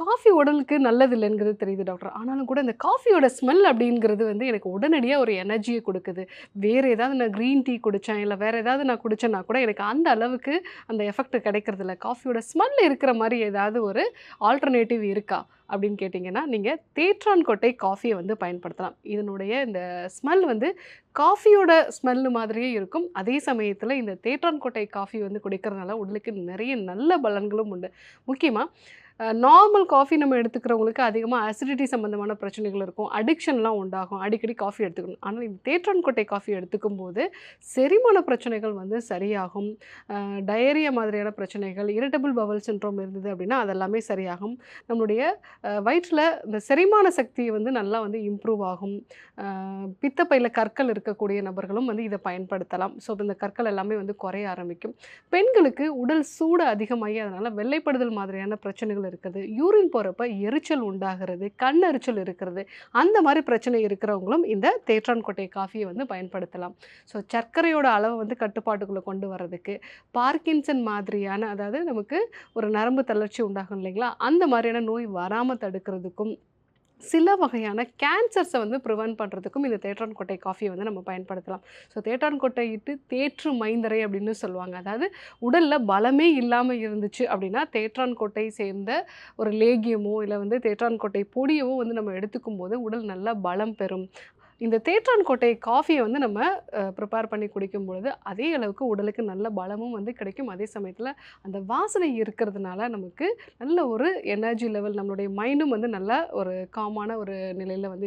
Coffee உடலுக்கு நல்லது இல்லைங்கிறது தெரியுது டாக்டர். ஆனாலும் கூட இந்த காஃபியோட ஸ்மெல் அப்படிங்கிறது வந்து எனக்கு உடனடியா ஒரு எனர்ஜிய குடுக்குது. வேற ஏதாவது நான் கிரீன் டீ குடிச்சேன், இல்ல வேற ஏதாவது நான் குடிச்சேன்னா கூட எனக்கு அந்த அளவுக்கு அந்த எஃபெக்ட் கிடைக்கிறதில்ல. காஃபியோட ஸ்மெல் இருக்கிற மாரி ஏதாவது ஒரு ஆல்டர்னேட்டிவ் இருக்கா? அப்படின்னு கேட்டீங்கன்னா, நீங்க தேற்றான் கொட்டை காஃபிய வந்து பயன்படுத்தலாம். இதனுடைய இந்த ஸ்மெல் வந்து காஃபியோட ஸ்மெல் மாதிரியே இருக்கும். அதே சமயத்தில இந்த தேற்றான் கொட்டை காஃபி வந்து குடிக்கிறதுனால உடலுக்கு நிறைய நல்ல பலன்களும் உண்டு. முக்கியமா நார்மல் காஃபி நம்ம எடுத்துக்கிறவங்களுக்கு அதிகமா அசிடிட்டி சம்மந்தமான பிரச்சனைகள் இருக்கும். அடிக்ஷன்லாம் உண்டாகும். அடிக்கடி காஃபி எடுத்துக்கணும். ஆனா இந்த தேற்றான் கொட்டை காஃபி எடுத்துக்கும்போது, செரிமான பிரச்சனைகள் வந்து சரியாகும். டயரியா மாதிரியான பிரச்சனைகள், இரிட்டபிள் பவல் சிண்ட்ரோம் இருந்தது அப்படின்னா, அதெல்லாமே சரியாகும். நம்மளுடைய வயிற்றில இந்த செரிமான சக்தி வந்து நல்லா வந்து இம்ப்ரூவ் ஆகும். பித்தப்பையில கற்கள் இருக்கக்கூடிய நபர்களும் வந்து இத பயன்படுத்தலாம். ஸோ இந்த கற்கள் எல்லாமே வந்து குறைய ஆரம்பிக்கும். பெண்களுக்கு உடல் சூடு அதிகமாகி அதனால வெள்ளைப்படுதல் மாதிரியான பிரச்சனைகள் இருக்குது. யூரின் போறப்ப எரிச்சல் உண்டாகிறது, கண் எரிச்சல் இருக்கிறது. அந்த மாரி பிரச்சனை இருக்கிறவங்களும் இந்த தேற்றான் கொட்டை காஃபிய வந்து பயன்படுத்தலாம். ஸோ சர்க்கரையோட அளவ வந்து கட்டுப்பாட்டுக்குள்ள கொண்டு வரதுக்கு, பார்க்கின்சன் மாதிரியான அதாவது நமக்கு ஒரு நரம்பு தளர்ச்சி உண்டாகும் இல்லைங்களா? அந்த மாரியான நோய் வராம தடுக்கிறதுக்கும், சில வகையான கேன்சர்ஸ வந்து பிரிவென்ட் பண்றதுக்கும் இந்த தேற்றான் கொட்டை காஃபிய வந்து நம்ம பயன்படுத்தலாம். ஸோ தேற்றான் கொட்டை இட்டு தேற்று மைந்தரை அப்படின்னு சொல்லுவாங்க. அதாவது உடல்ல பலமே இல்லாம இருந்துச்சு அப்படின்னா, தேற்றான் கொட்டை சேர்ந்த ஒரு லேகியமோ, இல்ல வந்து தேற்றான் கொட்டை பொடியவோ வந்து நம்ம எடுத்துக்கும்போது உடல் நல்லா பலம் பெறும். இந்த தேற்றான் கொட்டை காஃபிய வந்து நம்ம ப்ரிப்பேர் பண்ணி குடிக்கும் பொழுது, அதே அளவுக்கு உடலுக்கு நல்ல பலமும் வந்து கிடைக்கும். அதே சமயத்தில அந்த வாசனை இருக்கிறதுனால நமக்கு நல்ல ஒரு எனர்ஜி லெவல் நம்மளுடைய மைண்டும் வந்து நல்ல ஒரு காமான ஒரு நிலையில வந்து இருக்கும்.